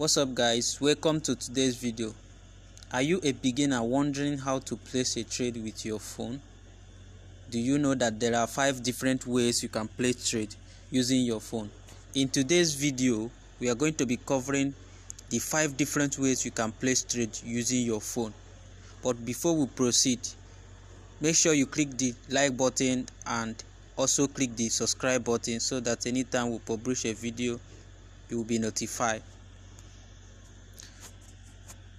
What's up guys, welcome to today's video. Are you a beginner wondering how to place a trade with your phone? Do you know that there are 5 different ways you can place trade using your phone? In today's video, we are going to be covering the 5 different ways you can place trade using your phone. But before we proceed, make sure you click the like button and also click the subscribe button so that anytime we publish a video, you will be notified.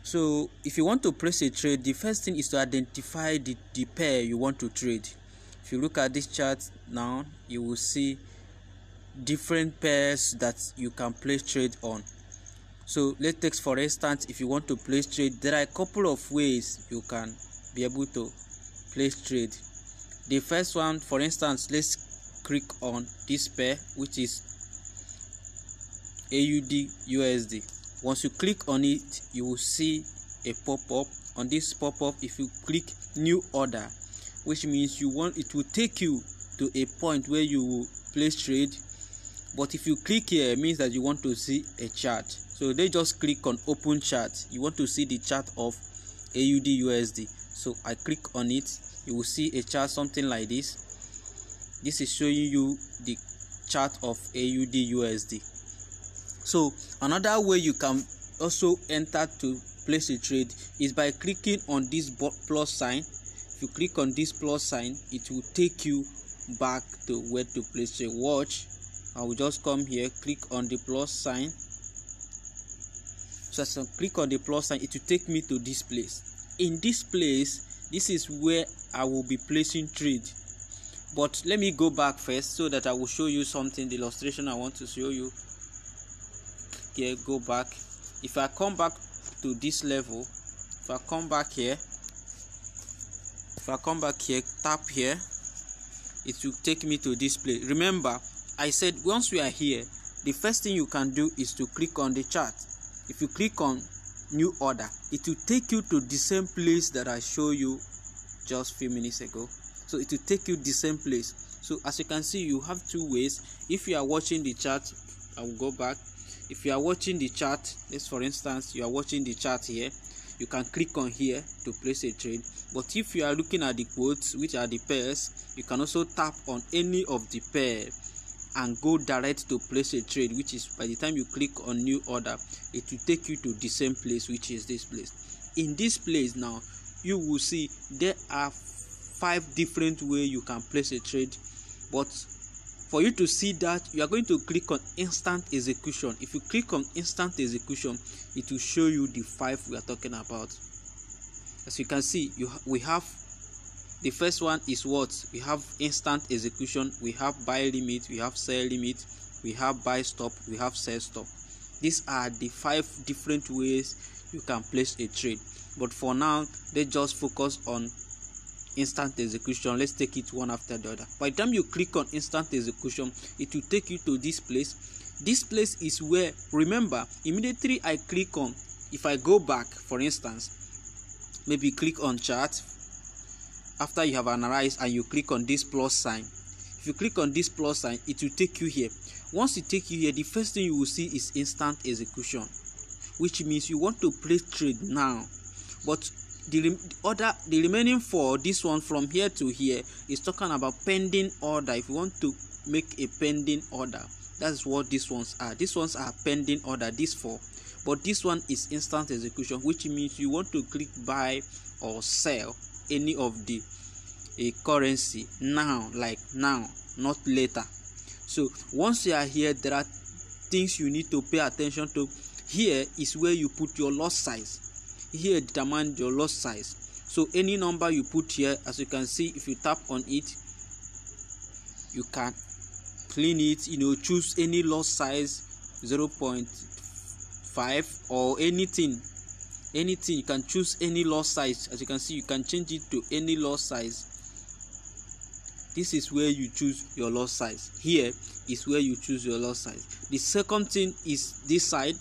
So if you want to place a trade, the first thing is to identify the pair you want to trade. If you look at this chart now, you will see different pairs that you can place trade on. So let's take for instance, if you want to place trade, there are a couple of ways you can be able to place trade. The first one, for instance, let's click on this pair, which is AUD USD. Once you click on it, you will see a pop-up. On this pop-up, if you click new order, which means it will take you to a point where you will place trade. But if you click here, it means that you want to see a chart. So they just click on open chart. You want to see the chart of AUD USD. So I click on it, you will see a chart something like this. This is showing you the chart of AUD USD. So another way you can also enter to place a trade is by clicking on this plus sign. If you click on this plus sign, it will take you back to where to place trade. Watch, I will just come here, click on the plus sign. So as I click on the plus sign, it will take me to this place. In this place, this is where I will be placing trade. But let me go back first so that I will show you something, the illustration I want to show you. Here, go back. If I come back to this level, if I come back here, tap here, it will take me to this place. Remember, I said once we are here, the first thing you can do is to click on the chart. If you click on new order, it will take you to the same place that I showed you just a few minutes ago. So it will take you the same place. So as you can see, you have 2 ways. If you are watching the chart, I will go back. If you are watching the chart, let's for instance, you are watching the chart here, you can click on here to place a trade. But if you are looking at the quotes, which are the pairs, you can also tap on any of the pair and go direct to place a trade, which is by the time you click on new order, it will take you to the same place, which is this place. In this place now, you will see there are 5 different ways you can place a trade, but for you to see that, you are going to click on instant execution. If you click on instant execution, it will show you the 5 we are talking about. As you can see, we have the first one is what? We have instant execution, we have buy limit, we have sell limit, we have buy stop, we have sell stop. These are the 5 different ways you can place a trade. But for now, let's just focus on instant execution. Let's take it one after the other. By the time you click on instant execution, it will take you to this place. This place is where, remember, immediately I click on, if I go back, for instance, maybe click on chart, after you have analyzed and you click on this plus sign. If you click on this plus sign, it will take you here. Once it takes you here, the first thing you will see is instant execution, which means you want to place trade now. But the remaining 4, this one from here to here, is talking about pending order. If you want to make a pending order, that's what these ones are. These ones are pending order, these 4. But this one is instant execution, which means you want to click buy or sell any of the currency now, like now, not later. So once you are here, there are things you need to pay attention to. Here is where you put your lot size. Here determine your lot size. So any number you put here, as you can see, if you tap on it, you can clean it, choose any lot size, 0.5 or anything. You can choose any lot size. As you can see, you can change it to any lot size. This is where you choose your lot size. Here is where you choose your lot size. The second thing is this side.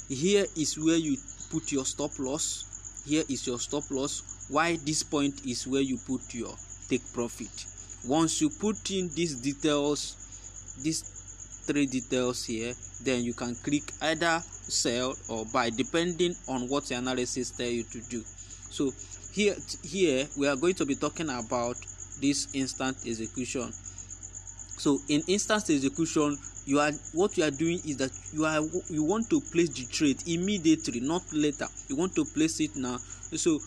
Here is where you put your stop loss. Here is your stop loss. Why this point is where you put your take profit. Once you put in these details, these entry details here. Then you can click either sell or buy depending on what the analysis tell you to do. So here we are going to be talking about this instant execution. So in instant execution, what you are doing is that you want to place the trade immediately, not later. You want to place it now. So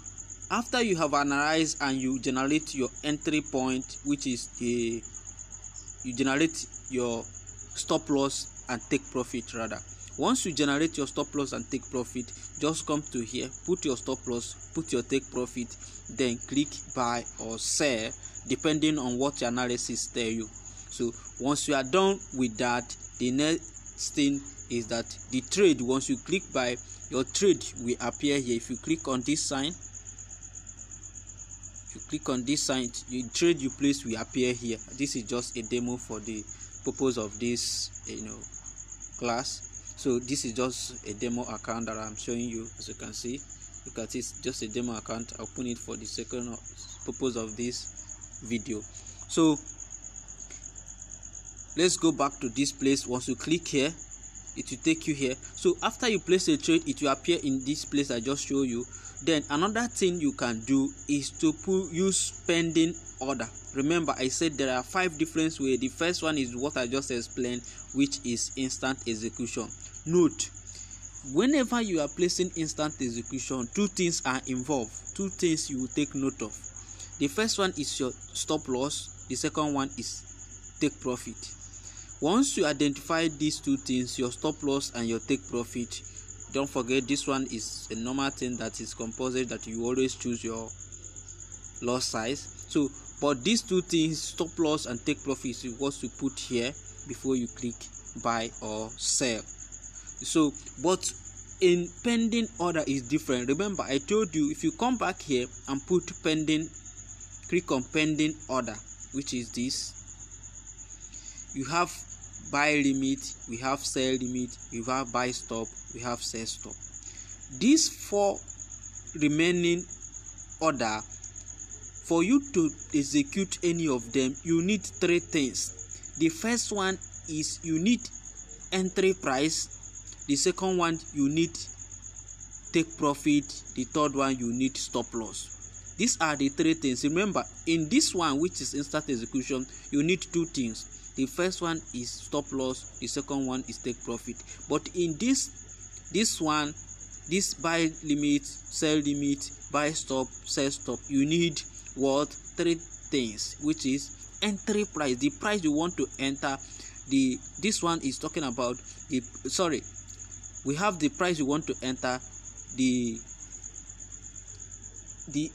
after you have analyzed and you generate your entry point, which is you generate your stop loss and take profit rather. Once you generate your stop loss and take profit, just come to here, put your stop loss, put your take profit, then click buy or sell depending on what your analysis tell you. So once you are done with that, the next thing is that the trade, once you click buy, your trade will appear here. If you click on this sign, the trade you place will appear here. This is just a demo for the purpose of this class. So this is just a demo account that I'm showing you. As you can see, look at it, just a demo account. I'll open it for the second purpose of this video. So let's go back to this place. Once you click here, it will take you here. So after you place a trade, it will appear in this place I just showed you. Then another thing you can do is to use pending order. Remember, I said there are 5 different ways. The first one is what I just explained, which is instant execution. Note, whenever you are placing instant execution, 2 things are involved. 2 things you will take note of. The first one is your stop loss. The second one is take profit. Once you identify these 2 things, your stop loss and your take profit, don't forget this one is a normal thing that is compulsory, that you always choose your loss size. So but these 2 things, stop loss and take profit, is what you put here before you click buy or sell. So but in pending order is different. Remember, I told you if you come back here and put pending, click on pending order, which is this, you have buy limit, we have sell limit, we have buy stop, we have sell stop. These 4 remaining order, for you to execute any of them, you need 3 things. The first one is you need entry price. The second one, you need take profit. The third one, you need stop loss. These are the 3 things. Remember, in this one, which is instant execution, you need 2 things. The first one is stop loss, the second one is take profit. But in this one, this buy limit, sell limit, buy stop, sell stop, you need what? 3 things, which is entry price, the price you want to enter. This one is talking about we have the price you want to enter, the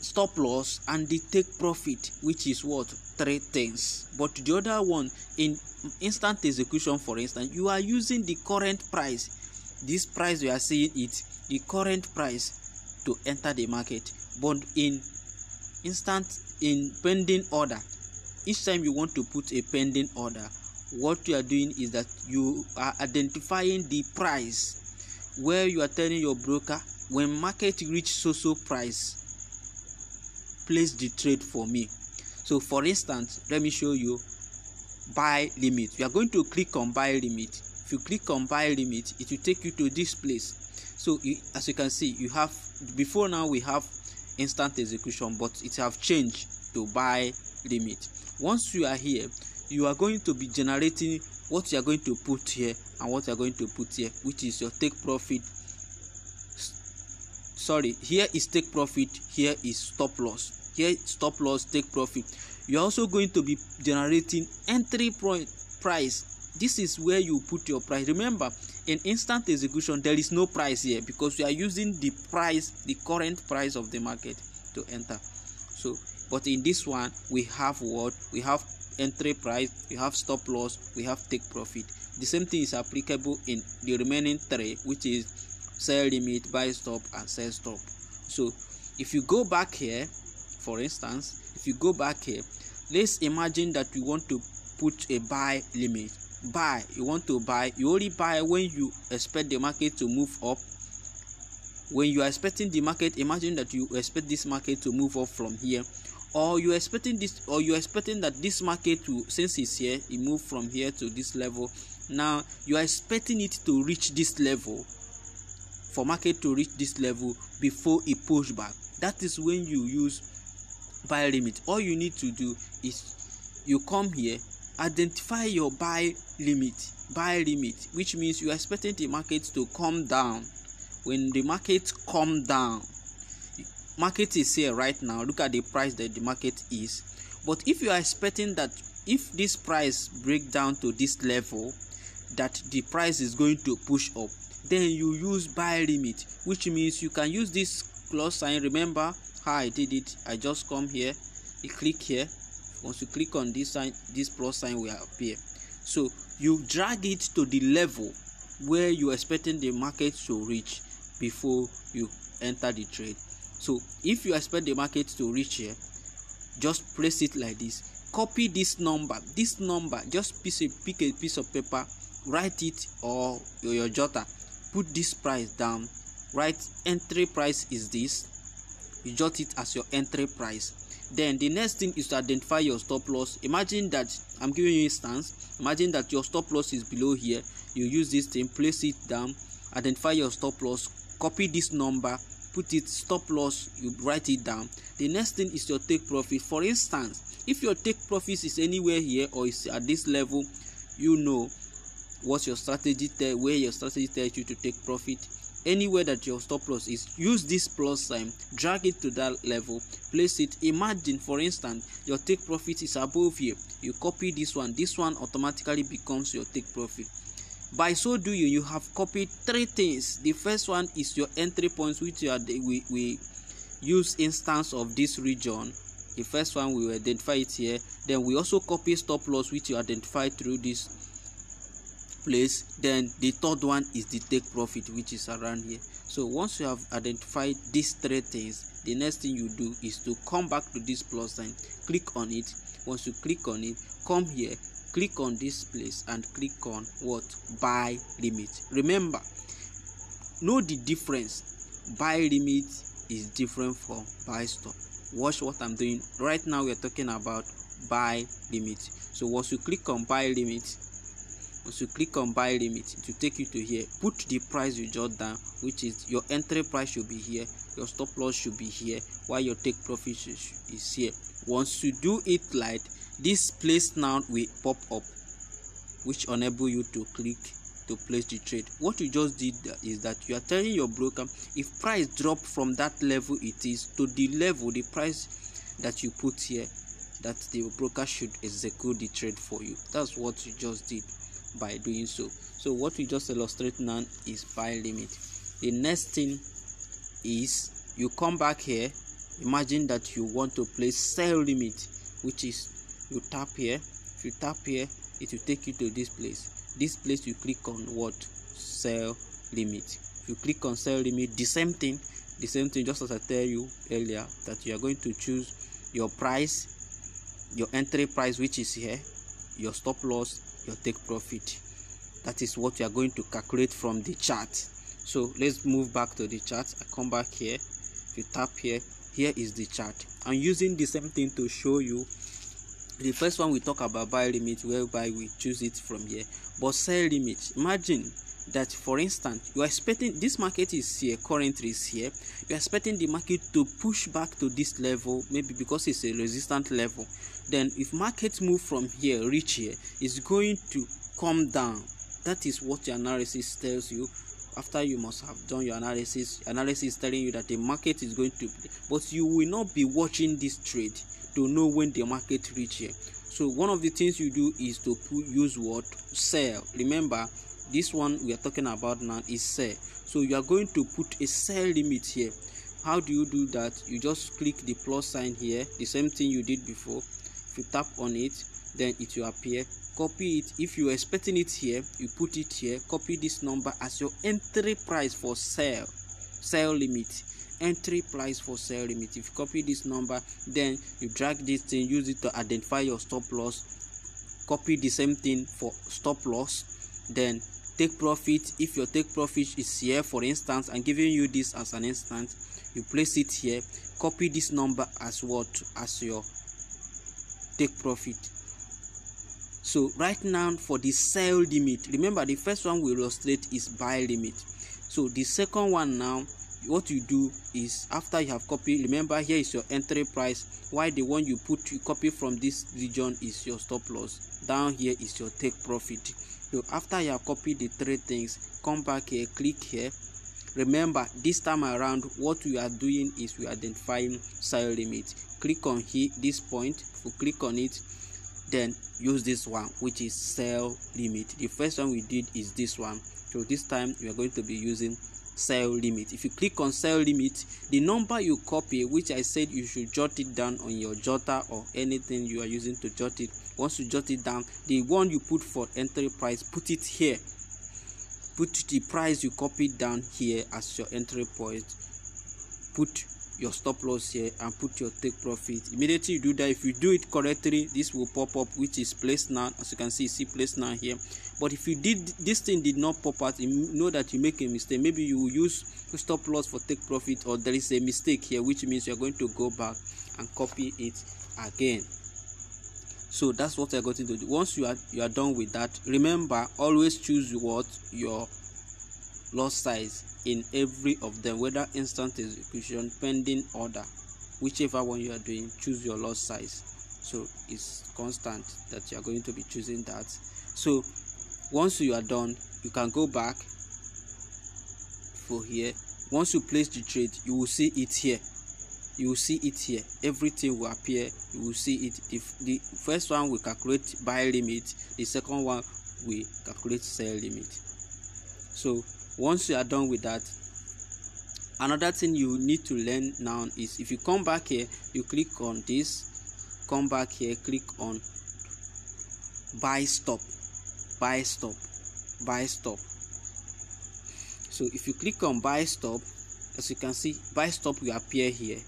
stop loss and the take profit, which is what? 3 things. But the other one, in instant execution, for instance, you are using the current price. This price you are seeing it, the current price to enter the market. But in pending order, each time you want to put a pending order, what you are doing is that you are identifying the price where you are telling your broker, when market reach so price, place the trade for me. So for instance, let me show you buy limit. You are going to click on buy limit. If you click on buy limit, it will take you to this place. So as you can see, you have, before now we have instant execution, but it have changed to buy limit. Once you are here, you are going to be generating what you are going to put here and what you are going to put here, which is your take profit. Here is take profit, here is stop loss. Here stop loss, take profit. You are also going to be generating entry price. This is where you put your price. Remember, in instant execution there is no price here because we are using the price, the current price of the market to enter. So but in this one we have what? We have entry price, we have stop loss, we have take profit. The same thing is applicable in the remaining 3, which is sell limit, buy stop and sell stop. So if you go back here, for instance, if you go back here, let's imagine that you want to put a buy limit. Buy, you want to buy, you only buy when you expect the market to move up. When you are expecting the market, imagine that you expect this market to move up from here, or you are expecting this, or you are expecting that this market will, since it's here, it move from here to this level, Now you are expecting it to reach this level, for market to reach this level before it push back. That is when you use buy limit. All you need to do is you come here, identify your buy limit, which means you are expecting the market to come down. When the market come down, market is here right now, look at the price that the market is. But if you are expecting that if this price break down to this level, that the price is going to push up, then you use buy limit, which means you can use this plus sign. Remember how I did it? I just come here, you click here. Once you click on this sign, this plus sign will appear. So you drag it to the level where you are expecting the market to reach before you enter the trade. So if you expect the market to reach here, just place it like this. Copy this number, just pick a piece of paper, write it, or your jotter, put this price down, write entry price is this, you jot it as your entry price. Then the next thing is to identify your stop loss. Imagine that I'm giving you instance. Imagine that your stop loss is below here. You use this thing, place it down, identify your stop loss, copy this number, put it stop loss, you write it down. The next thing is your take profit. For instance, if your take profit is anywhere here or is at this level, you know what your strategy where your strategy tells you to take profit. Anywhere that your stop loss is, use this plus sign, drag it to that level, place it. Imagine, for instance, your take profit is above here. You copy this one automatically becomes your take profit. By so doing, you have copied three things. The first one is your entry points, which we use instance of this region. The first one, we will identify it here. Then we also copy stop loss, which you identify through this place. Then the third one is the take profit, which is around here. So once you have identified these three things, the next thing you do is to come back to this plus sign, click on it. Once you click on it, come here, click on this place and click on what? Buy limit. Remember, know the difference. Buy limit is different from buy stop. Watch what I'm doing right now. We're talking about buy limit. So once you click on buy limit, it will take you to here. Put the price you jot down, which is your entry price should be here, your stop loss should be here, while your take profit is here. Once you do it like this, place now will pop up, which enable you to click to place the trade. What you just did is that you are telling your broker, if price drop from that level it is to the level, the price that you put here, that the broker should execute the trade for you. That's what you just did by doing so. So what we just illustrate now is buy limit. The next thing is you come back here. Imagine that you want to place sell limit, which is you tap here. If you tap here, it will take you to this place. This place you click on what? Sell limit. If you click on sell limit, the same thing, just as I tell you earlier, that you are going to choose your price, your entry price, which is here, your stop loss, your take profit. That is what you are going to calculate from the chart. So let's move back to the chart. I come back here. If you tap here, here is the chart. I'm using the same thing to show you. The first one we talk about buy limit, whereby we choose it from here. But sell limit, imagine that, for instance, you are expecting this market is here, currently is here. You are expecting the market to push back to this level, maybe because it's a resistant level. Then if market move from here, reach here, it's going to come down. That is what your analysis tells you. After you must have done your analysis is telling you that the market is going to, but you will not be watching this trade to know when the market reach here. So one of the things you do is to use what? Sell. Remember, this one we are talking about now is sell. So you are going to put a sell limit here. How do you do that? You just click the plus sign here, the same thing you did before. If you tap on it, then it will appear. Copy it. If you are expecting it here, you put it here. Copy this number as your entry price for sell limit. Entry price for sell limit. If you copy this number, then you drag this thing, use it to identify your stop loss. Copy the same thing for stop loss. Then take profit. If your take profit is here, for instance, I'm giving you this as an instance, you place it here. Copy this number as what? As your take profit. So right now for the sell limit, remember the first one we illustrate is buy limit. So the second one now, what you do is after you have copied, remember here is your entry price, while the one you copy from this region is your stop loss, down here is your take profit. So after you have copied the three things, come back here, click here. Remember this time around what we are doing is we are identifying sell limit. Click on here, this point, if you click on it, then use this one, which is sell limit. The first one we did is this one, so this time we are going to be using sell limit. If you click on sell limit, the number you copy, which I said you should jot it down on your jotter or anything you are using to jot it, once you jot it down, the one you put for entry price, put it here. Put the price you copied down here as your entry point, put your stop loss here, and put your take profit. Immediately you do that, if you do it correctly, this will pop up, which is place now. As you can see place now here. But if you did this thing did not pop out, you know that you make a mistake. Maybe you will use stop loss for take profit, or there is a mistake here, which means you are going to go back and copy it again. So that's what you're going to do. Once you are done with that, remember always choose what your loss size in every of them, whether instant execution, pending order, whichever one you are doing, choose your loss size. So it's constant that you are going to be choosing that. So once you are done, you can go back for here. Once you place the trade, you will see it here. You will see it here. Everything will appear. You will see it. If the first one we calculate buy limit, the second one we calculate sell limit. So once you are done with that, another thing you need to learn now is, if you come back here, you click on this, come back here, click on buy stop, buy stop, buy stop. So if you click on buy stop, as you can see, buy stop will appear here.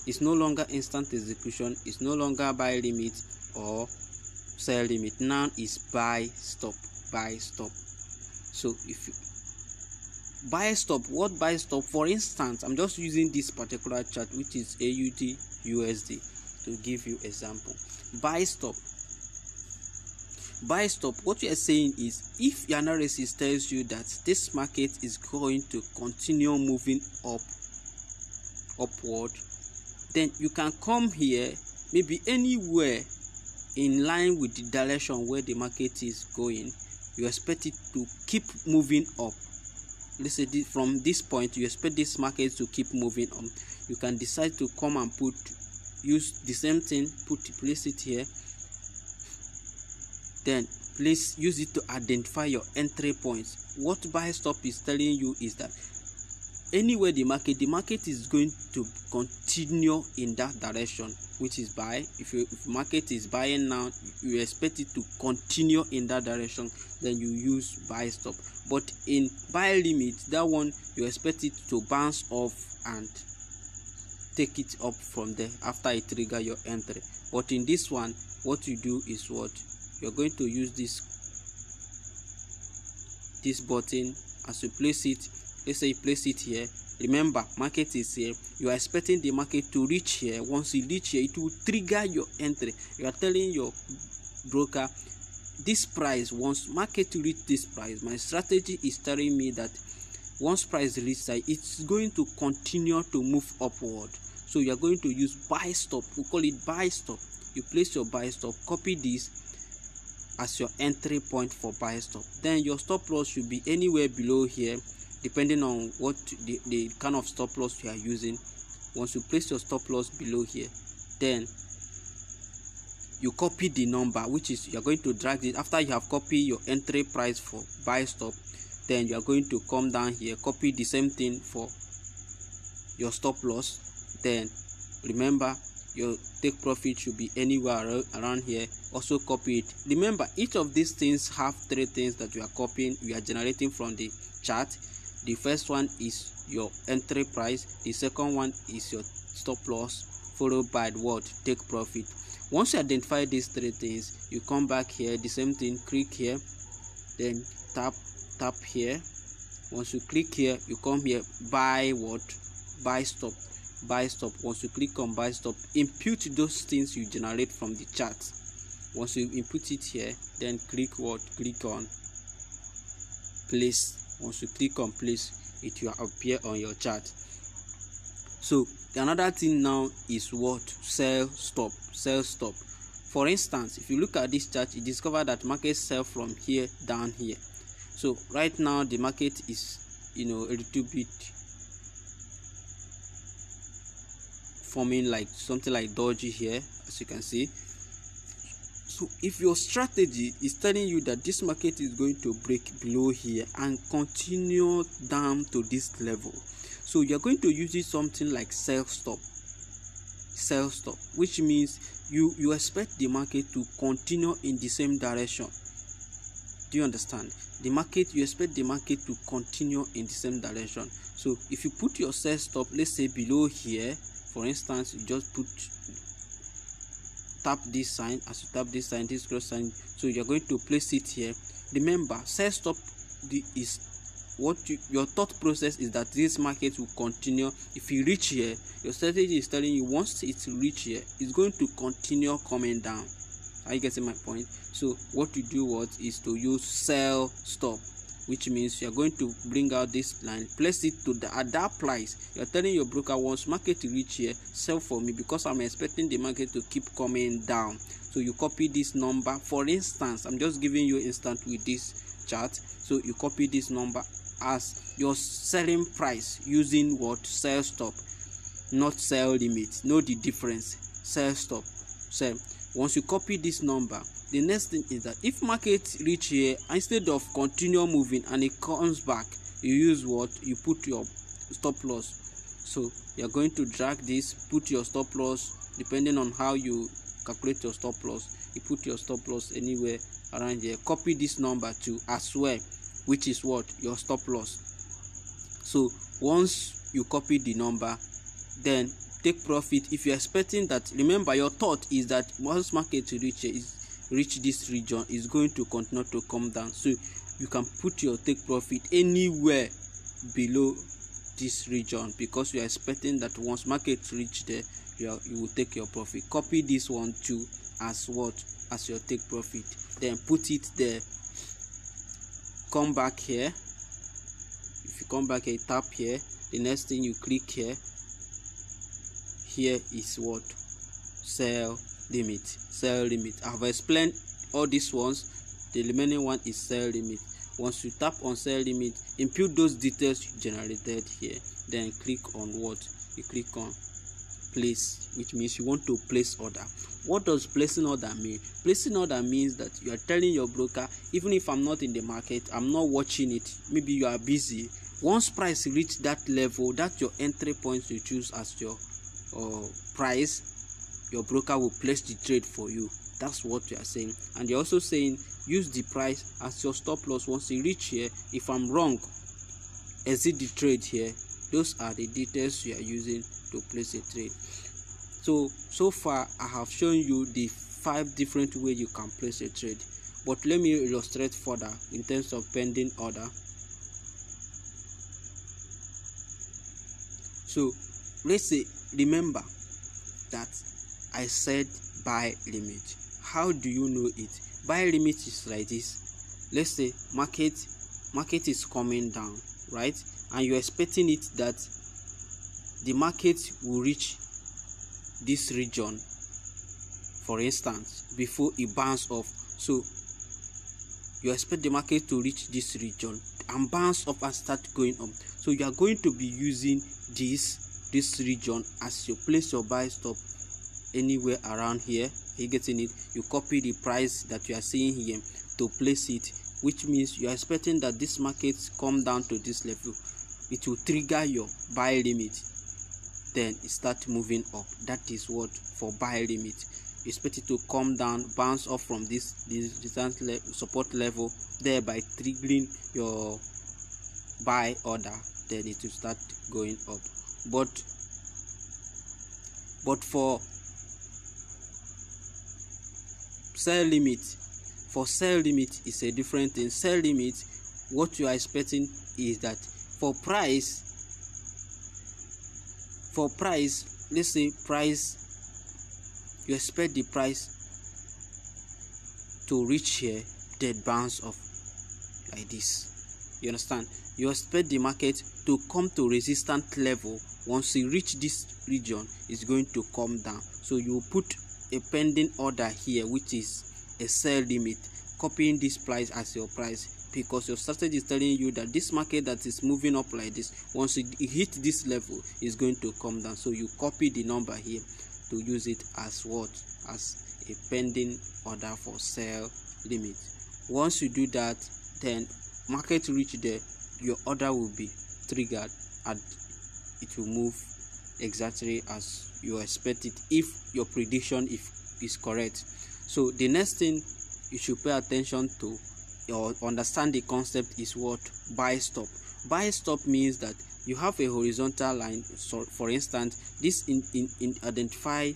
It's no longer instant execution, it's no longer buy limit or sell limit. Now is buy stop, buy stop. So if you buy stop, what buy stop? For instance, I'm just using this particular chart, which is AUD USD, to give you example. Buy stop. Buy stop, what you are saying is, if your analysis tells you that this market is going to continue moving upward, then you can come here, maybe anywhere in line with the direction where the market is going. You expect it to keep moving up. Let's say from this point you expect this market to keep moving up. You can decide to come and use the same thing, place it here, then use it to identify your entry points. What buy stop is telling you is that anywhere the market is going to continue in that direction, which is buy. If market is buying now, you expect it to continue in that direction, then you use buy stop. But in buy limit, that one you expect it to bounce off and take it up from there after it trigger your entry. But in this one, what you do is what you're going to use this button. As you place it, let's say you place it here, remember market is here, you are expecting the market to reach here. Once you reach here, it will trigger your entry. You are telling your broker, this price, once market to reach this price, my strategy is telling me that once price reaches, it's going to continue to move upward. So you are going to use buy stop. We call it buy stop. You place your buy stop, copy this as your entry point for buy stop. Then your stop loss should be anywhere below here, depending on what the kind of stop loss you are using. Once you place your stop loss below here, then you copy the number, which is you are going to drag it. After you have copied your entry price for buy stop, then you are going to come down here, copy the same thing for your stop loss. Then remember your take profit should be anywhere around here. Also copy it. Remember, each of these things have three things that you are copying, you are generating from the chart. The first one is your entry price, the second one is your stop loss, followed by the word take profit. Once you identify these three things, you come back here, the same thing, click here, then tap here. Once you click here, you come here, buy what? Buy stop. Buy stop. Once you click on buy stop, impute those things you generate from the chart. Once you input it here, then click on place. Once you click on place, it will appear on your chart. So another thing now is what? Sell stop. For instance, if you look at this chart, you discover that market sell from here down here. So right now the market is a little bit forming like something like dodgy here, as you can see. So if your strategy is telling you that this market is going to break below here and continue down to this level, so you're going to use it something like sell stop, which means you expect the market to continue in the same direction. Do you understand? You expect the market to continue in the same direction. So if you put your sell stop, let's say below here, for instance, you just tap this sign. As you tap this sign, this cross sign, so you're going to place it here. Remember, sell stop is what your thought process is that this market will continue. If you reach here, your strategy is telling you once it reach here, it's going to continue coming down. Are you getting my point? So what you do is to use sell stop, which means you're going to bring out this line, place it at that price. You're telling your broker, once market reach here, sell for me, because I'm expecting the market to keep coming down. So you copy this number. For instance, I'm just giving you instant with this chart. So you copy this number as your selling price using what? Sell stop, not sell limit. Know the difference. Sell stop, sell. Once you copy this number, the next thing is that if market reach here, instead of continue moving and it comes back, you use what? You put your stop loss. So you're going to drag this, put your stop loss, depending on how you calculate your stop loss. You put your stop loss anywhere around here. Copy this number too as well, which is what? Your stop loss. So once you copy the number, then take profit. If you're expecting that, remember your thought is that once market reach this region, is going to continue to come down. So you can put your take profit anywhere below this region, because you are expecting that once market reach there, you will take your profit. Copy this one too as what? As your take profit. Then put it there. Come back here. If you come back here, tap here. The next thing you click here. Here is what? Sell limit. I have explained all these ones. The remaining one is sell limit. Once you tap on sell limit, input those details you generated here, then click on what? You click on place, which means you want to place order. What does placing order mean? Placing order means that you are telling your broker, even if I'm not in the market, I'm not watching it, maybe you are busy, once price reach that level, that's your entry point to choose as your price, your broker will place the trade for you. That's what you are saying. And you're also saying use the price as your stop loss. Once you reach here, if I'm wrong, exit the trade here. Those are the details you are using to place a trade. So far I have shown you the 5 different ways you can place a trade, but let me illustrate further in terms of pending order. So let's say, remember that I said buy limit. How do you know it? Buy limit is like this. Let's say market is coming down, right? And you're expecting it that the market will reach this region, for instance, before it bounce off. So you expect the market to reach this region and bounce up and start going up. So you are going to be using this region as you place your buy stop anywhere around here. Are you getting it? You copy the price that you are seeing here to place it, which means you are expecting that this market come down to this level. It will trigger your buy limit, then it start moving up. That is what for buy limit. You expect it to come down, bounce off from this support level, thereby triggering your buy order, then it will start going up. But for sell limit, is a different thing. Sell limit, what you are expecting is that for price, let's say price, you expect the price to reach here, then bounce off like this. You understand? You expect the market to come to resistance level. Once you reach this region, it's going to come down. So you put a pending order here, which is a sell limit, copying this price as your price, because your strategy is telling you that this market that is moving up like this, once it hit this level, is going to come down. So you copy the number here to use it as what? As a pending order for sell limit. Once you do that, then market reach there, your order will be triggered and it will move exactly as you expect it, if your prediction is correct. So the next thing you should pay attention to or understand the concept is what? Buy stop. Buy stop means that you have a horizontal line. So for instance, this in identify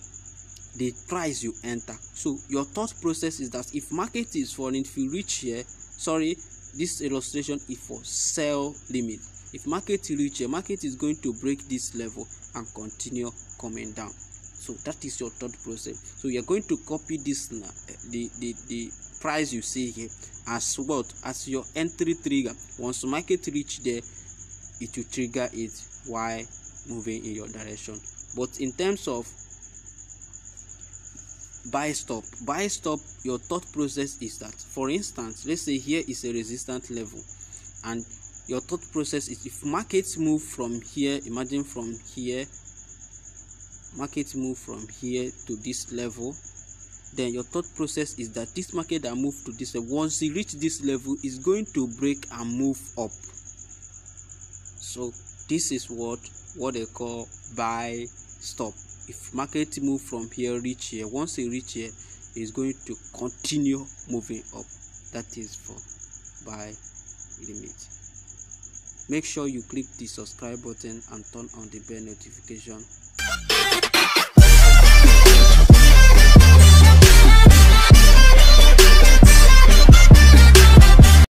the price you enter. So your thought process is that if market is falling, if you reach here, sorry, this illustration is for sell limit. If market reach here, market is going to break this level and continue coming down. So that is your thought process. So you're going to copy this the price you see here as what? As your entry trigger. Once the market reach there, it will trigger it while moving in your direction. But in terms of buy stop, your thought process is that, for instance, let's say here is a resistance level, and your thought process is if markets move from here, imagine from here, market move from here to this level, then your thought process is that this market that move to this level, once it reach this level, is going to break and move up. So this is what they call buy stop. If market move from here, reach here, once it reach here, it's going to continue moving up. That is for buy limit. Make sure you click the subscribe button and turn on the bell notification.